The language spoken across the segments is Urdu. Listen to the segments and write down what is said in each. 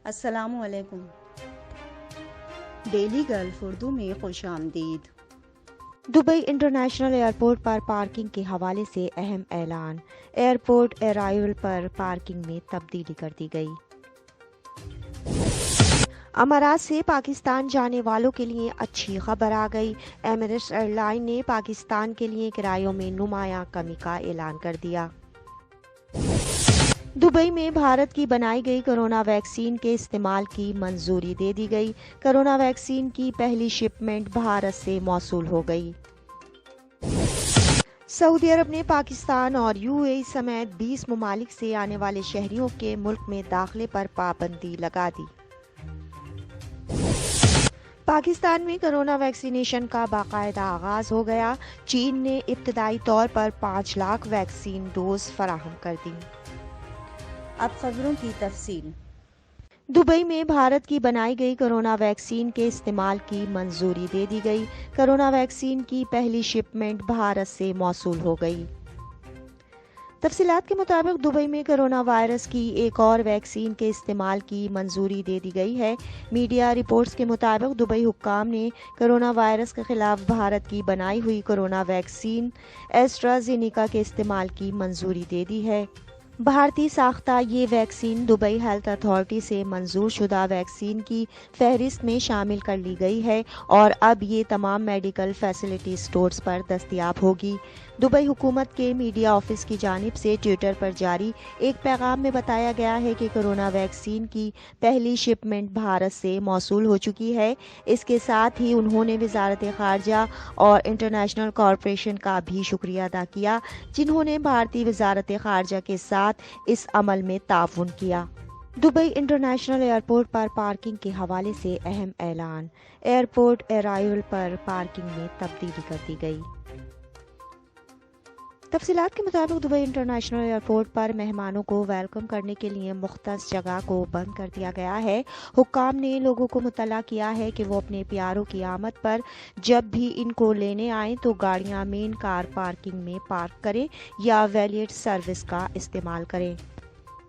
السلام علیکم۔ ڈیلی گلف اردو میں خوش آمدید۔ دبئی انٹرنیشنل ایئرپورٹ پر پارکنگ کے حوالے سے اہم اعلان۔ ایئرپورٹ ارائیول پر پارکنگ میں تبدیلی کر دی گئی۔ امارات سے پاکستان جانے والوں کے لیے اچھی خبر آ گئی۔ ایمریٹس ایئر لائن نے پاکستان کے لیے کرایوں میں نمایاں کمی کا اعلان کر دیا۔ دبئی میں بھارت کی بنائی گئی کرونا ویکسین کے استعمال کی منظوری دے دی گئی۔ کرونا ویکسین کی پہلی شپمنٹ بھارت سے موصول ہو گئی۔ سعودی عرب نے پاکستان اور UAE سمیت 20 ممالک سے آنے والے شہریوں کے ملک میں داخلے پر پابندی لگا دی۔ پاکستان میں کرونا ویکسینیشن کا باقاعدہ آغاز ہو گیا۔ چین نے ابتدائی طور پر 5 لاکھ ویکسین ڈوز فراہم کر دی۔ اب خبروں کی تفصیل۔ دبئی میں بھارت کی بنائی گئی کرونا ویکسین کے استعمال کی منظوری دے دی گئی۔ کرونا ویکسین کی پہلی شپمنٹ بھارت سے موصول ہو گئی۔ تفصیلات کے مطابق دبئی میں کرونا وائرس کی ایک اور ویکسین کے استعمال کی منظوری دے دی گئی ہے۔ میڈیا رپورٹس کے مطابق دبئی حکام نے کرونا وائرس کے خلاف بھارت کی بنائی ہوئی کرونا ویکسین ایسٹرازینیکا کے استعمال کی منظوری دے دی ہے۔ بھارتی ساختہ یہ ویکسین دبئی ہیلتھ اتھارٹی سے منظور شدہ ویکسین کی فہرست میں شامل کر لی گئی ہے اور اب یہ تمام میڈیکل فیسلٹی اسٹورز پر دستیاب ہوگی۔ دبئی حکومت کے میڈیا آفس کی جانب سے ٹویٹر پر جاری ایک پیغام میں بتایا گیا ہے کہ کرونا ویکسین کی پہلی شپمنٹ بھارت سے موصول ہو چکی ہے۔ اس کے ساتھ ہی انہوں نے وزارت خارجہ اور انٹرنیشنل کارپوریشن کا بھی شکریہ ادا کیا، جنہوں نے بھارتی وزارت خارجہ کے ساتھ اس عمل میں تعاون کیا۔ دبئی انٹرنیشنل ایئرپورٹ پر پارکنگ کے حوالے سے اہم اعلان۔ ایئرپورٹ ارائیول پر پارکنگ میں تبدیلی کر دی گئی۔ تفصیلات کے مطابق دبئی انٹرنیشنل ایئرپورٹ پر مہمانوں کو ویلکم کرنے کے لیے مختص جگہ کو بند کر دیا گیا ہے۔ حکام نے لوگوں کو مطلع کیا ہے کہ وہ اپنے پیاروں کی آمد پر جب بھی ان کو لینے آئیں تو گاڑیاں مین کار پارکنگ میں پارک کریں یا ویلیٹ سروس کا استعمال کریں۔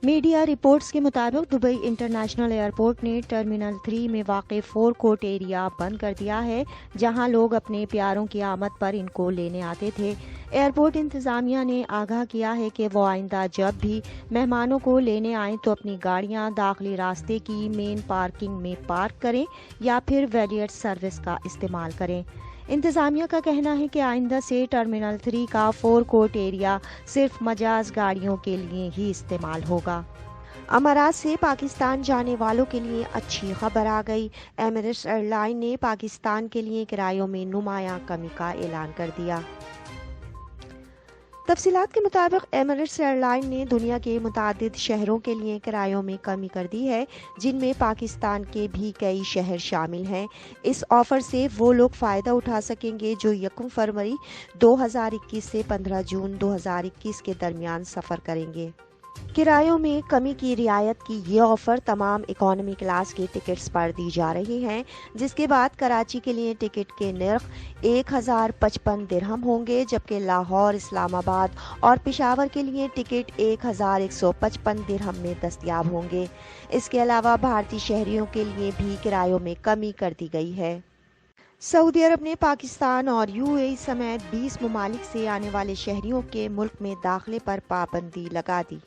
میڈیا رپورٹس کے مطابق دبئی انٹرنیشنل ایئرپورٹ نے ٹرمینل 3 میں واقع فور کورٹ ایریا بند کر دیا ہے، جہاں لوگ اپنے پیاروں کی آمد پر ان کو لینے آتے تھے۔ ایئرپورٹ انتظامیہ نے آگاہ کیا ہے کہ وہ آئندہ جب بھی مہمانوں کو لینے آئیں تو اپنی گاڑیاں داخلی راستے کی مین پارکنگ میں پارک کریں یا پھر ویلیٹ سروس کا استعمال کریں۔ انتظامیہ کا کہنا ہے کہ آئندہ سے ٹرمینل 3 کا فور کورٹ ایریا صرف مجاز گاڑیوں کے لیے ہی استعمال ہوگا۔ امارات سے پاکستان جانے والوں کے لیے اچھی خبر آ گئی۔ ایمریٹس ایئر لائن نے پاکستان کے لیے کرایوں میں نمایاں کمی کا اعلان کر دیا۔ تفصیلات کے مطابق ایمریٹس ایئر لائن نے دنیا کے متعدد شہروں کے لیے کرایوں میں کمی کر دی ہے، جن میں پاکستان کے بھی کئی شہر شامل ہیں۔ اس آفر سے وہ لوگ فائدہ اٹھا سکیں گے جو 1 فروری 2021 سے 15 جون 2021 کے درمیان سفر کریں گے۔ کرایوں میں کمی کی رعایت کی یہ آفر تمام اکانومی کلاس کے ٹکٹس پر دی جا رہی ہیں، جس کے بعد کراچی کے لیے ٹکٹ کے نرخ 1055 درہم ہوں گے، جبکہ لاہور، اسلام آباد اور پشاور کے لیے ٹکٹ 1155 درہم میں دستیاب ہوں گے۔ اس کے علاوہ بھارتی شہریوں کے لیے بھی کرایوں میں کمی کر دی گئی ہے۔ سعودی عرب نے پاکستان اور UAE سمیت 20 ممالک سے آنے والے شہریوں کے ملک میں داخلے پر پابندی لگا دی۔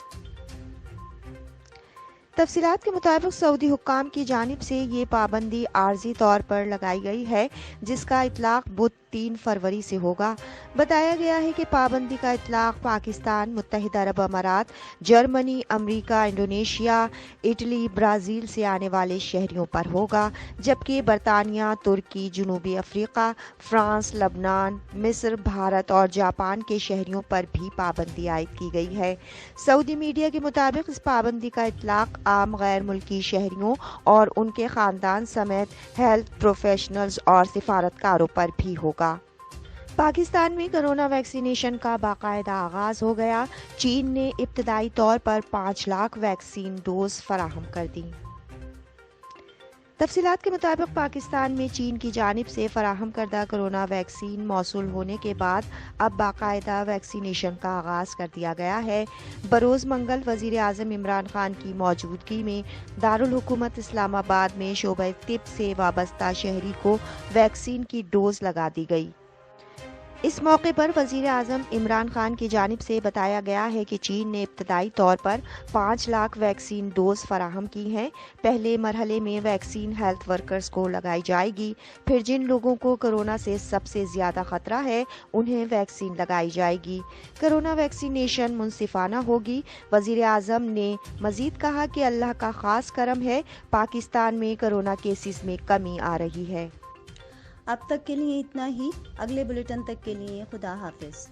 تفصیلات کے مطابق سعودی حکام کی جانب سے یہ پابندی عارضی طور پر لگائی گئی ہے، جس کا اطلاق بدھ 3 فروری سے ہوگا۔ بتایا گیا ہے کہ پابندی کا اطلاق پاکستان، متحدہ عرب امارات، جرمنی، امریکہ، انڈونیشیا، اٹلی، برازیل سے آنے والے شہریوں پر ہوگا، جبکہ برطانیہ، ترکی، جنوبی افریقہ، فرانس، لبنان، مصر، بھارت اور جاپان کے شہریوں پر بھی پابندی عائد کی گئی ہے۔ سعودی میڈیا کے مطابق اس پابندی کا اطلاق عام غیر ملکی شہریوں اور ان کے خاندان سمیت ہیلتھ پروفیشنلز اور سفارتکاروں پر بھی ہوگا۔ پاکستان میں کرونا ویکسینیشن کا باقاعدہ آغاز ہو گیا۔ چین نے ابتدائی طور پر 5 لاکھ ویکسین ڈوز فراہم کر دی۔ تفصیلات کے مطابق پاکستان میں چین کی جانب سے فراہم کردہ کرونا ویکسین موصول ہونے کے بعد اب باقاعدہ ویکسینیشن کا آغاز کر دیا گیا ہے۔ بروز منگل وزیر اعظم عمران خان کی موجودگی میں دارالحکومت اسلام آباد میں شعبہ طب سے وابستہ شہری کو ویکسین کی ڈوز لگا دی گئی۔ اس موقع پر وزیر اعظم عمران خان کی جانب سے بتایا گیا ہے کہ چین نے ابتدائی طور پر 5 لاکھ ویکسین ڈوز فراہم کی ہیں۔ پہلے مرحلے میں ویکسین ہیلتھ ورکرز کو لگائی جائے گی، پھر جن لوگوں کو کورونا سے سب سے زیادہ خطرہ ہے انہیں ویکسین لگائی جائے گی۔ کورونا ویکسینیشن منصفانہ ہوگی۔ وزیر اعظم نے مزید کہا کہ اللہ کا خاص کرم ہے، پاکستان میں کورونا کیسز میں کمی آ رہی ہے۔ اب تک کے لیے اتنا ہی۔ اگلے بلیٹن تک کے لیے خدا حافظ۔